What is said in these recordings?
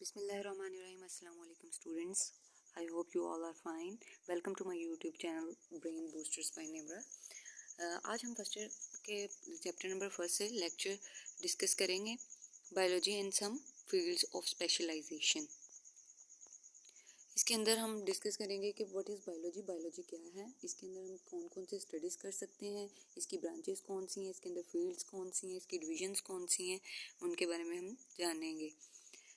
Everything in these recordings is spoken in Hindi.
Bismillahirrahmanirrahim. Assalamu alaikum students. I hope you all are fine. Welcome to my YouTube channel Brain Boosters by Nimra. आज हम फर्स्ट ईयर के चैप्टर नंबर फर्स्ट से लेक्चर डिस्कस करेंगे, biology and some fields of specialisation. इसके अंदर हम डिस्कस करेंगे कि व्हाट इज़ बायोलॉजी, बायोलॉजी क्या है, इसके अंदर हम कौन कौन से स्टडीज़ कर सकते हैं, इसकी ब्रांचेस कौन सी हैं, इसके अंदर फील्ड्स कौन सी हैं, इसकी डिविजन्स कौन सी हैं, उनके बारे में हम जानेंगे।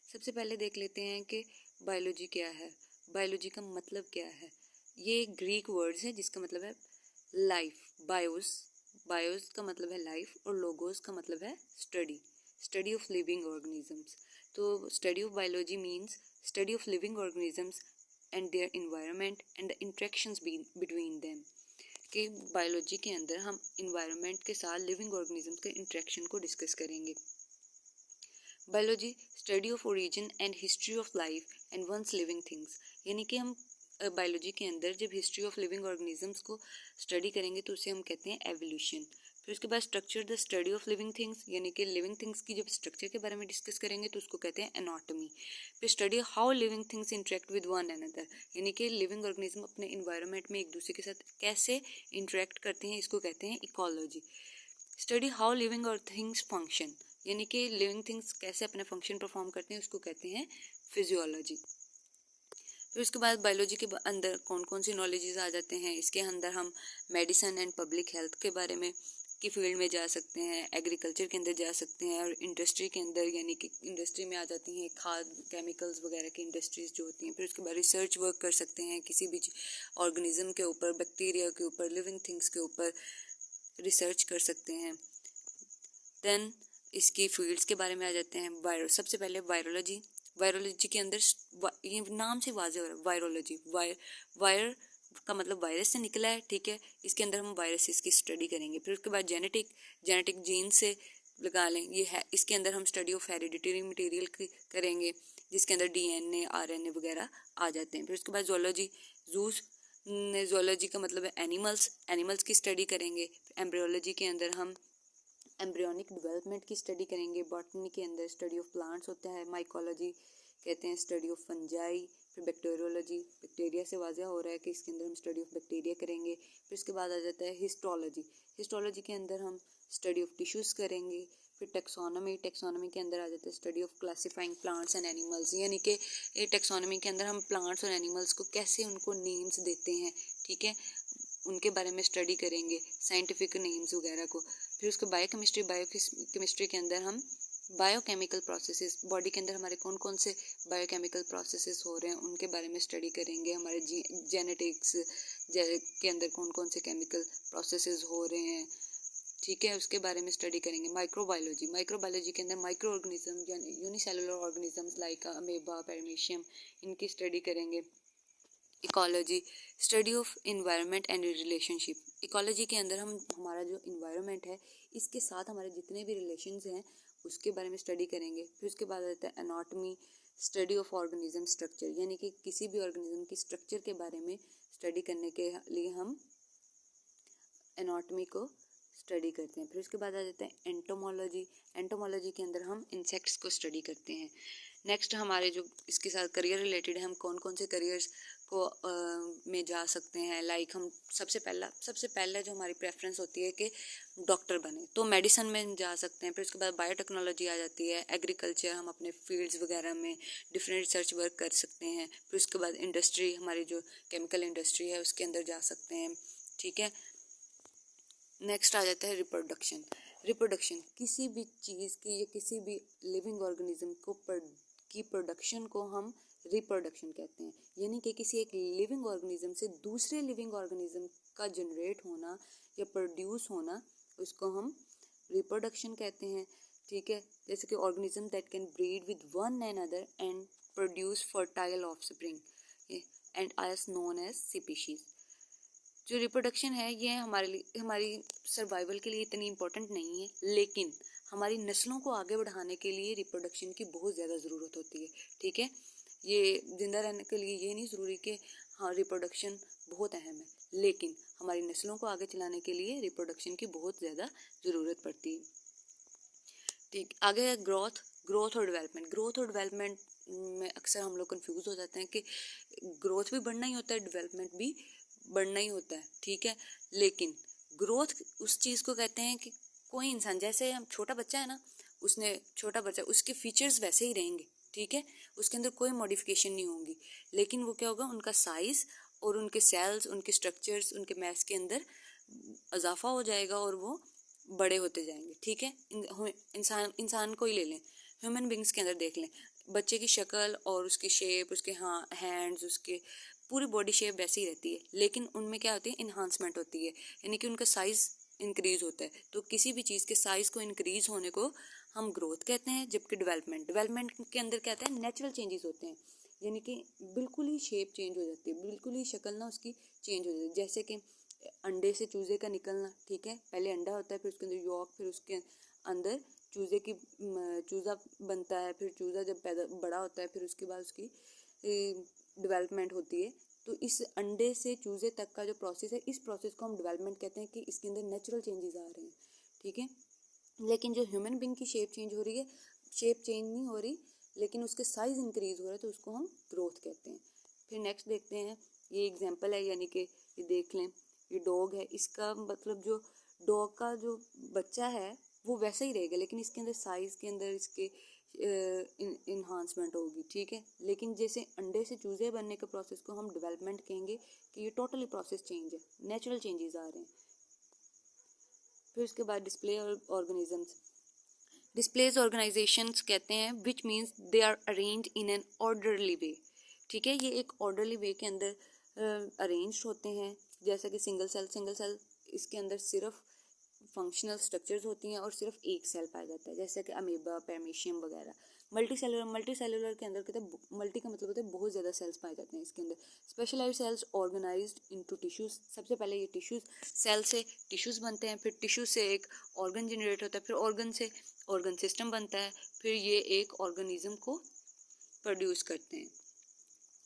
सबसे पहले देख लेते हैं कि बायोलॉजी क्या है, बायोलॉजी का मतलब क्या है। ये ग्रीक वर्ड्स है जिसका मतलब है लाइफ, बायोस, बायोस का मतलब है लाइफ और लोगोस का मतलब है study, study of living organisms. तो study of biology means study of living organisms and their environment and the interactions between them. कि बायोलॉजी के अंदर हम इन्वायरमेंट के साथ लिविंग ऑर्गेनिजम्स के इंटरेक्शन को डिस्कस करेंगे। Biology study of origin and history of life and once living things, यानी कि हम बायोलॉजी के अंदर जब हिस्ट्री ऑफ लिविंग ऑर्गेनिजम्स को स्टडी करेंगे तो उसे हम कहते हैं एवोल्यूशन। फिर उसके बाद structure the study of living things, यानी कि लिविंग थिंग्स की जब स्ट्रक्चर के बारे में डिस्कस करेंगे तो उसको कहते हैं एनाटॉमी। फिर study how living things interact with one another, यानी कि लिविंग ऑर्गेनिज्म अपने इन्वायरमेंट में एक दूसरे के साथ कैसे इंटरेक्ट करते हैं, इसको कहते हैं इकोलॉजी। स्टडी हाउ लिविंग और थिंग्स फंक्शन, यानी कि लिविंग थिंग्स कैसे अपने फंक्शन परफॉर्म करते हैं, उसको कहते हैं फिजियोलॉजी। फिर उसके बाद बायोलॉजी के अंदर कौन कौन सी नॉलेजेस आ जाते हैं, इसके अंदर हम मेडिसिन एंड पब्लिक हेल्थ के बारे में की फील्ड में जा सकते हैं, एग्रीकल्चर के अंदर जा सकते हैं और इंडस्ट्री के अंदर, यानी कि इंडस्ट्री में आ जाती हैं खाद केमिकल्स वगैरह की इंडस्ट्रीज जो होती हैं। फिर उसके बाद रिसर्च वर्क कर सकते हैं किसी भी ऑर्गेनिज्म के ऊपर, बैक्टीरिया के ऊपर, लिविंग थिंग्स के ऊपर रिसर्च कर सकते हैं। देन इसकी फील्ड्स के बारे में आ जाते हैं। सबसे पहले वायरोलॉजी, वायरोलॉजी के अंदर ये नाम से वाज़ेह हो रहा है वायरोलॉजी, वायर का मतलब वायरस से निकला है, ठीक है। इसके अंदर हम वायरसेस की स्टडी करेंगे। फिर उसके बाद जेनेटिक जीन से लगा लें, ये है, इसके अंदर हम स्टडी ऑफ हेरिडिटरी मटेरियल करेंगे जिसके अंदर DNA RNA वगैरह आ जाते हैं। फिर उसके बाद जोलॉजी का मतलब है एनिमल्स की स्टडी करेंगे। एम्ब्रियोलॉजी के अंदर हम एम्ब्रियोनिक डेवलपमेंट की स्टडी करेंगे। बॉटनी के अंदर स्टडी ऑफ प्लांट्स होता है। माइकोलॉजी कहते हैं स्टडी ऑफ फंजाई। फिर बैक्टीरियोलॉजी, बैक्टीरिया से वाज़ेह हो रहा है कि इसके अंदर हम स्टडी ऑफ बैक्टीरिया करेंगे। फिर उसके बाद आ जाता है हिस्टोलॉजी के अंदर हम स्टडी ऑफ टिश्यूज़ करेंगे। फिर टेक्सोनॉमी के अंदर आ जाता है study of classifying plants and animals, यानी कि ये टेक्सोनॉमी के अंदर हम प्लांट्स और एनिमल्स को कैसे उनको नेम्स देते हैं, ठीक है, उनके बारे में स्टडी करेंगे, साइंटिफिक नेम्स वगैरह को। फिर उसके बायोकेमिस्ट्री के अंदर हम बायोकेमिकल प्रोसेसेस, बॉडी के अंदर हमारे कौन कौन से बायोकेमिकल प्रोसेसेस हो रहे हैं उनके बारे में स्टडी करेंगे। हमारे जेनेटिक्स के अंदर कौन कौन से केमिकल प्रोसेसेस हो रहे हैं, ठीक है, उसके बारे में स्टडी करेंगे। माइक्रोबायोलॉजी के अंदर माइक्रो ऑर्गेनिज्म यानी यूनिसेलुलर ऑर्गेनिजम्स लाइक अमेबा, पेरमीशियम, इनकी स्टडी करेंगे। Ecology study of environment and relationship, ecology के अंदर हम हमारा जो इन्वायरमेंट है इसके साथ हमारे जितने भी रिलेशंस हैं उसके बारे में स्टडी करेंगे। फिर उसके बाद आता है anatomy, study of organism structure, यानी कि किसी भी ऑर्गेनिज्म की स्ट्रक्चर के बारे में स्टडी करने के लिए हम एनाटॉमी को स्टडी करते हैं। फिर उसके बाद आ जाता है एंटोमोलॉजी के अंदर हम इंसेक्ट्स को स्टडी करते हैं। नेक्स्ट हमारे जो इसके साथ करियर रिलेटेड है, हम कौन कौन से करियर्स को में जा सकते हैं। लाइक हम सबसे पहला जो हमारी प्रेफरेंस होती है कि डॉक्टर बने, तो मेडिसिन में जा सकते हैं। फिर उसके बाद बायोटेक्नोलॉजी आ जाती है, एग्रीकल्चर, हम अपने फील्ड्स वगैरह में डिफरेंट रिसर्च वर्क कर सकते हैं। फिर उसके बाद इंडस्ट्री, हमारी जो केमिकल इंडस्ट्री है उसके अंदर जा सकते हैं, ठीक है। नेक्स्ट आ जाता है रिप्रोडक्शन किसी भी चीज़ की या किसी भी लिविंग ऑर्गेनिज्म की प्रोडक्शन को हम रिप्रोडक्शन कहते हैं, यानी कि किसी एक लिविंग ऑर्गेनिज्म से दूसरे लिविंग ऑर्गेनिज्म का जनरेट होना या प्रोड्यूस होना, उसको हम रिप्रोडक्शन कहते हैं, ठीक है। जैसे कि organism that can breed with one another and produce fertile offspring and are known as species. जो रिप्रोडक्शन है ये हमारी सर्वाइवल के लिए इतनी इम्पोर्टेंट नहीं है, लेकिन हमारी नस्लों को आगे बढ़ाने के लिए रिप्रोडक्शन की बहुत ज़्यादा ज़रूरत होती है, ठीक है। ये जिंदा रहने के लिए ये नहीं ज़रूरी कि हाँ रिप्रोडक्शन बहुत अहम है, लेकिन हमारी नस्लों को आगे चलाने के लिए रिप्रोडक्शन की बहुत ज़्यादा ज़रूरत पड़ती है, ठीक। आगे है ग्रोथ और डेवलपमेंट में अक्सर हम लोग कंफ्यूज हो जाते हैं कि ग्रोथ भी बढ़ना ही होता है, डेवलपमेंट भी बढ़ना ही होता है, ठीक है। लेकिन ग्रोथ उस चीज़ को कहते हैं कि कोई इंसान, जैसे हम छोटा बच्चा है ना, उसके फीचर्स वैसे ही रहेंगे, ठीक है, उसके अंदर कोई मॉडिफिकेशन नहीं होगी, लेकिन वो क्या होगा, उनका साइज और उनके सेल्स, उनके स्ट्रक्चर्स, उनके मैस के अंदर इजाफा हो जाएगा और वो बड़े होते जाएंगे, ठीक है। इंसान को ही ले लें, ह्यूमन बींग्स के अंदर देख लें, बच्चे की शक्ल और उसकी शेप, उसके हैंड्स, उसके पूरी बॉडी शेप वैसी ही रहती है, लेकिन उनमें क्या होती है, इन्हांसमेंट होती है, यानी कि उनका साइज इंक्रीज होता है। तो किसी भी चीज़ के साइज को इंक्रीज होने को हम ग्रोथ कहते हैं, जबकि डेवलपमेंट के अंदर क्या होता है, नेचुरल चेंजेस होते हैं, यानी कि बिल्कुल ही शेप चेंज हो जाती है, बिल्कुल ही शक्ल ना उसकी चेंज हो जाती है। जैसे कि अंडे से चूजे का निकलना, ठीक है, पहले अंडा होता है, फिर उसके अंदर यॉक, फिर उसके अंदर चूज़ा बनता है, फिर चूज़ा जब बड़ा होता है, फिर उसके बाद उसकी डेवलपमेंट होती है। तो इस अंडे से चूजे तक का जो प्रोसेस है, इस प्रोसेस को हम डेवलपमेंट कहते हैं कि इसके अंदर नेचुरल चेंजेस आ रहे हैं, ठीक है। लेकिन जो ह्यूमन बींग की शेप चेंज हो रही है, शेप चेंज नहीं हो रही, लेकिन उसके साइज इंक्रीज हो रहा है, तो उसको हम ग्रोथ कहते हैं। फिर नेक्स्ट देखते हैं, ये एग्जांपल है, यानी कि ये देख लें, ये डॉग है, इसका मतलब जो डॉग का जो बच्चा है वो वैसा ही रहेगा, लेकिन इसके अंदर साइज के अंदर इसके इन्हांसमेंट होगी, ठीक है। लेकिन जैसे अंडे से चूजे बनने के प्रोसेस को हम डेवलपमेंट कहेंगे कि ये टोटली प्रोसेस चेंज है, नेचुरल चेंजेस आ रहे हैं। फिर उसके बाद डिस्प्ले ऑर्गेनिजम्स, डिस्प्लेज ऑर्गेनाइजेशंस कहते हैं which means they are arrange in an orderly way, ठीक है, ये एक ऑर्डरली वे के अंदर अरेंज होते हैं। जैसा कि सिंगल सेल, इसके अंदर सिर्फ फंक्शनल स्ट्रक्चर्स होती हैं और सिर्फ एक सेल पाया जाता है, जैसे कि अमीबा, पैरामीशियम वगैरह। मल्टी सेलुलर के अंदर कहते हैं, मल्टी का मतलब होता है बहुत ज़्यादा सेल्स पाए जाते हैं इसके अंदर। Specialised cells organised into tissues, सबसे पहले ये टिश्यूज, सेल से टिश्यूज बनते हैं, फिर टिश्यू से एक ऑर्गन जनरेट होता है, फिर ऑर्गन से ऑर्गन सिस्टम बनता है, फिर ये एक ऑर्गेनिज्म को प्रोड्यूस करते हैं।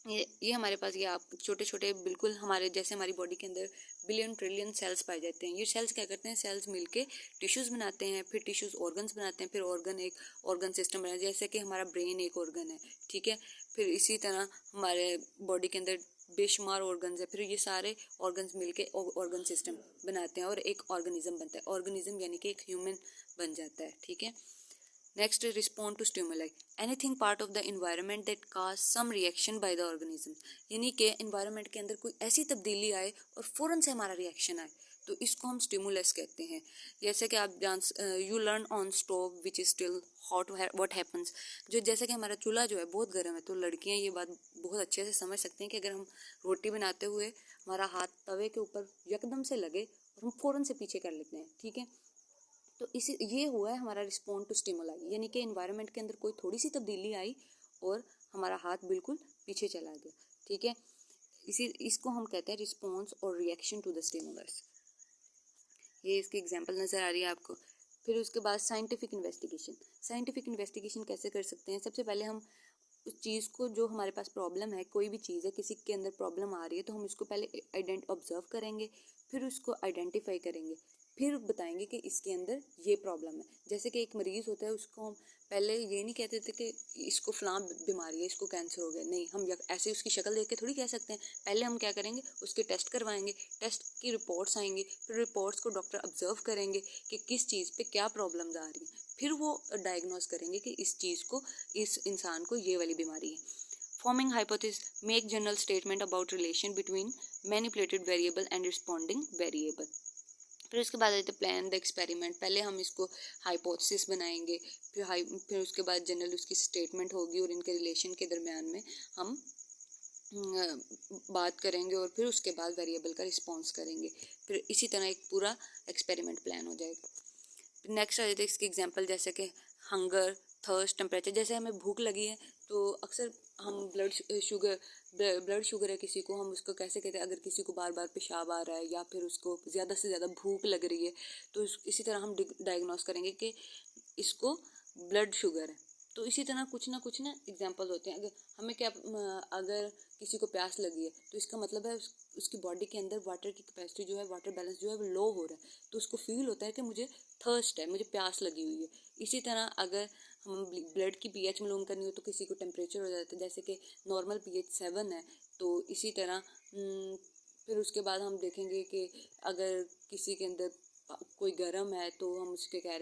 ये हमारे पास, ये आप छोटे छोटे बिल्कुल हमारे जैसे हमारी बॉडी के अंदर बिलियन ट्रिलियन सेल्स पाए जाते हैं। ये सेल्स क्या करते हैं, सेल्स मिलके टिश्यूज बनाते हैं, फिर टिश्यूज ऑर्गन्स बनाते हैं, फिर ऑर्गन एक ऑर्गन सिस्टम बनाते हैं, जैसे कि हमारा ब्रेन एक ऑर्गन है, ठीक है। फिर इसी तरह हमारे बॉडी के अंदर बेशुमार ऑर्गन्स है, फिर ये सारे ऑर्गन्स मिलके ऑर्गन सिस्टम बनाते हैं और एक ऑर्गेनिज्म बनता है। ऑर्गेनिज्म यानी कि एक ह्यूमन बन जाता है, ठीक है। Next, respond to stimuli. Anything part of the environment that cause some reaction by the organism. यानी कि environment के अंदर कोई ऐसी तब्दीली आए और फ़ौरन से हमारा रिएक्शन आए, तो इसको हम स्टिमुलस कहते हैं। जैसे कि आप you learn on stove which is still hot, what happens, जो जैसे कि हमारा चूल्हा जो है बहुत गर्म है, तो लड़कियां ये बात बहुत अच्छे से समझ सकती हैं कि अगर हम रोटी बनाते हुए हमारा हाथ तवे के ऊपर यकदम से लगे और हम फ़ौरन से पीछे कर लेते हैं, ठीक है। तो इसी ये हुआ है हमारा रिस्पॉन्ड टू स्टिमुलाई, यानी कि एनवायरनमेंट के अंदर कोई थोड़ी सी तब्दीली आई और हमारा हाथ बिल्कुल पीछे चला गया, ठीक है। इसको हम कहते हैं रिस्पॉन्स और रिएक्शन टू द स्टिमुलस। ये इसकी एग्जांपल नज़र आ रही है आपको। फिर उसके बाद साइंटिफिक इन्वेस्टिगेशन कैसे कर सकते हैं। सबसे पहले हम उस चीज़ को, जो हमारे पास प्रॉब्लम है, कोई भी चीज़ है, किसी के अंदर प्रॉब्लम आ रही है, तो हम इसको पहले ऑब्जर्व करेंगे, फिर उसको आइडेंटिफाई करेंगे, फिर बताएंगे कि इसके अंदर ये प्रॉब्लम है। जैसे कि एक मरीज़ होता है, उसको हम पहले ये नहीं कहते थे कि इसको फलां बीमारी है, इसको कैंसर हो गया, नहीं, हम ऐसे उसकी शक्ल देख के थोड़ी कह सकते हैं। पहले हम क्या करेंगे, उसके टेस्ट करवाएंगे, टेस्ट की रिपोर्ट्स आएंगी, फिर रिपोर्ट्स को डॉक्टर ऑब्जर्व करेंगे कि किस चीज़ पे क्या प्रॉब्लम्स आ रही हैं, फिर वो डायग्नोस करेंगे कि इस चीज़ को, इस इंसान को ये वाली बीमारी है। Forming hypothesis make general statement about relation between manipulated variable and responding variable. फिर उसके बाद आते प्लान द एक्सपेरिमेंट। पहले हम इसको हाइपोथेसिस बनाएंगे, फिर उसके बाद जनरल उसकी स्टेटमेंट होगी और इनके रिलेशन के दरमियान में हम बात करेंगे और फिर उसके बाद वेरिएबल का रिस्पॉन्स करेंगे। फिर इसी तरह एक पूरा एक्सपेरिमेंट प्लान हो जाएगा। नेक्स्ट आ जाते हैं इसके एग्जांपल, जैसे कि हंगर, थर्स्ट, टेम्परेचर। जैसे हमें भूख लगी है तो अक्सर हम ब्लड शुगर है किसी को, हम उसको कैसे कहते हैं, अगर किसी को बार बार पेशाब आ रहा है या फिर उसको ज़्यादा से ज़्यादा भूख लग रही है, तो इसी तरह हम डायग्नोस करेंगे कि इसको ब्लड शुगर है। तो इसी तरह कुछ ना एग्जांपल होते हैं। अगर किसी को प्यास लगी है, तो इसका मतलब है उसकी बॉडी के अंदर वाटर की कैपेसिटी जो है, वाटर बैलेंस जो है वो लो हो रहा है, तो उसको फील होता है कि मुझे थर्स्ट है, मुझे प्यास लगी हुई है। इसी तरह अगर हम ब्लड की pH मालूम करनी हो तो किसी को टेम्परेचर हो जाता है, जैसे कि नॉर्मल pH 7 है, तो इसी तरह फिर उसके बाद हम देखेंगे कि अगर किसी के अंदर कोई गर्म है तो हम उसे कह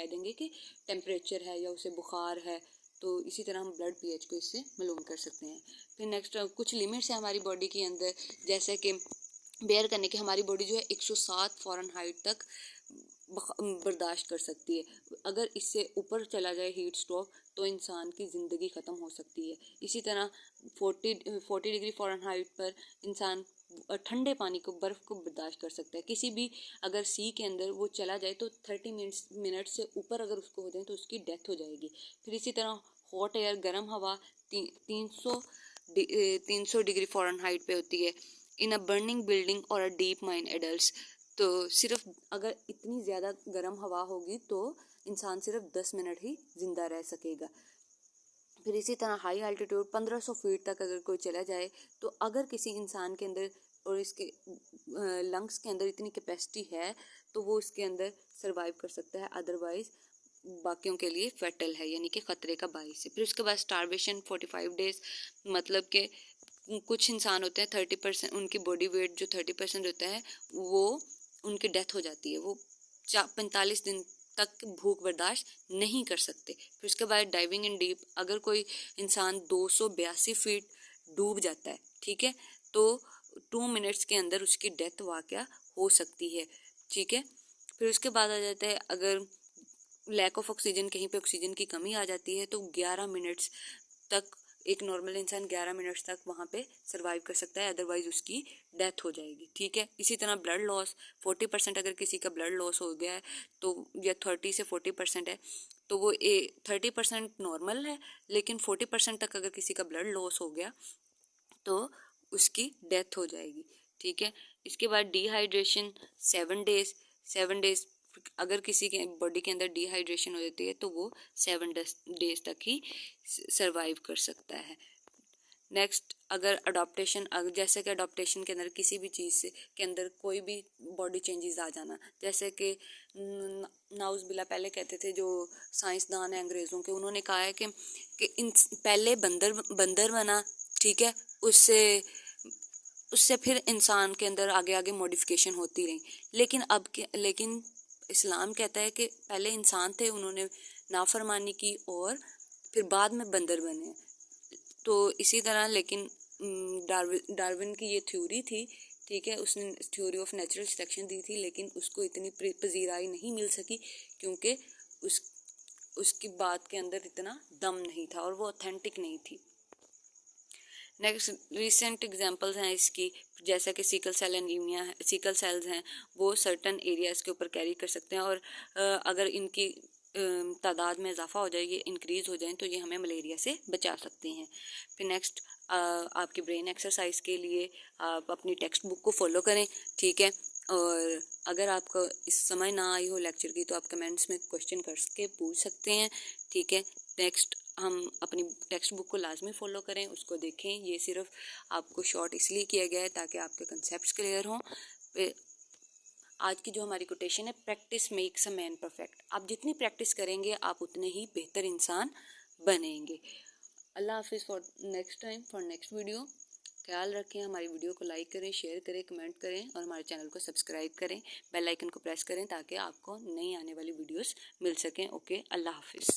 देंगे कि टेम्परेचर है या उसे बुखार है। तो इसी तरह हम ब्लड pH को इससे मालूम कर सकते हैं। फिर नेक्स्ट कुछ लिमिट्स है हमारी बॉडी के अंदर, जैसे कि बेयर करने की हमारी बॉडी जो है 107 फ़ारेनहाइट तक बर्दाश्त कर सकती है। अगर इससे ऊपर चला जाए हीट स्ट्रोक तो इंसान की ज़िंदगी ख़त्म हो सकती है। इसी तरह 40 डिग्री फ़ारेनहाइट पर इंसान ठंडे पानी को, बर्फ़ को बर्दाश्त कर सकता है। किसी भी अगर सी के अंदर वो चला जाए तो 30 मिनट से ऊपर अगर उसको हो जाए तो उसकी डेथ हो जाएगी। फिर इसी तरह हॉट एयर, गर्म हवा 300 डिग्री फ़ारेनहाइट पे होती है। इन अ बर्निंग बिल्डिंग और अ डीप माइन एडल्ट्स, तो सिर्फ अगर इतनी ज़्यादा गर्म हवा होगी तो इंसान सिर्फ 10 मिनट ही ज़िंदा रह सकेगा। फिर इसी तरह हाई एल्टीट्यूड 1500 फीट तक अगर कोई चला जाए तो अगर किसी इंसान के अंदर और इसके लंग्स के अंदर इतनी कैपेसिटी है तो वो इसके अंदर सरवाइव कर सकता है, अदरवाइज बाकियों के लिए फेटल है, यानी कि ख़तरे का बाइस है। फिर उसके बाद स्टारवेशन 45 डेज, मतलब कि कुछ इंसान होते हैं 30%, उनकी बॉडी वेट जो 30% होता है वो उनकी डेथ हो जाती है, वो 45 दिन तक भूख बर्दाश्त नहीं कर सकते। फिर उसके बाद डाइविंग इन डीप, अगर कोई इंसान 282 फीट डूब जाता है, ठीक है, तो 2 मिनट्स के अंदर उसकी डेथ वाक़या हो सकती है, ठीक है। फिर उसके बाद आ जाता है अगर लैक ऑफ ऑक्सीजन, कहीं पे ऑक्सीजन की कमी आ जाती है तो 11 मिनट्स तक एक नॉर्मल इंसान 11 मिनट्स तक वहाँ पे सरवाइव कर सकता है, अदरवाइज उसकी डेथ हो जाएगी, ठीक है। इसी तरह ब्लड लॉस 40%, अगर किसी का ब्लड लॉस हो गया है तो या 30 से 40% है तो वो 30% नॉर्मल है, लेकिन 40% तक अगर किसी का ब्लड लॉस हो गया तो उसकी डेथ हो जाएगी, ठीक है। इसके बाद डिहाइड्रेशन 7 डेज, अगर किसी के बॉडी के अंदर डिहाइड्रेशन हो जाती है तो वो 7 डेज तक ही सरवाइव कर सकता है। नेक्स्ट, अगर अडॉप्टेशन, जैसे कि अडॉप्टेशन के अंदर किसी भी चीज़ से के अंदर कोई भी बॉडी चेंजेस आ जाना, जैसे कि नाउज़बिल्ला पहले कहते थे जो साइंसदान हैं अंग्रेज़ों के, उन्होंने कहा है कि पहले बंदर बना, ठीक है, उससे फिर इंसान के अंदर आगे आगे मॉडिफिकेशन होती रही, लेकिन इस्लाम कहता है कि पहले इंसान थे, उन्होंने नाफरमानी की और फिर बाद में बंदर बने। तो इसी तरह लेकिन डार्विन की ये थ्योरी थी, ठीक है, उसने थ्योरी ऑफ नेचुरल सिलेक्शन दी थी, लेकिन उसको इतनी पजीराई नहीं मिल सकी क्योंकि उसकी बात के अंदर इतना दम नहीं था और वो ऑथेंटिक नहीं थी। नेक्स्ट, रिसेंट एग्जांपल्स हैं इसकी, जैसा कि सिकल सेल एनीमिया है, सिकल सेल्स हैं वो सर्टन एरियाज़ के ऊपर कैरी कर सकते हैं और अगर इनकी तादाद में इजाफा हो जाए, ये इंक्रीज़ हो जाए तो ये हमें मलेरिया से बचा सकते हैं। फिर नेक्स्ट, आपकी ब्रेन एक्सरसाइज के लिए आप अपनी टेक्स्ट बुक को फॉलो करें, ठीक है, और अगर आपको इस समझ ना आई हो लेक्चर की तो आप कमेंट्स में क्वेश्चन करके पूछ सकते हैं, ठीक है। नेक्स्ट, हम अपनी टेक्स्ट बुक को लाजमी फ़ॉलो करें, उसको देखें, ये सिर्फ आपको शॉर्ट इसलिए किया गया है ताकि आपके कंसेप्ट्स क्लियर हों। आज की जो हमारी कोटेशन है, practice makes a man perfect, आप जितनी प्रैक्टिस करेंगे आप उतने ही बेहतर इंसान बनेंगे। अल्लाह हाफिज़ for next time, for next video. ख्याल रखें, हमारी वीडियो को लाइक करें, शेयर करें, कमेंट करें और हमारे चैनल को सब्सक्राइब करें, बेल आइकन को प्रेस करें ताकि आपको नई आने वाली वीडियोस मिल सकें। ओके, अल्लाह हाफिज़।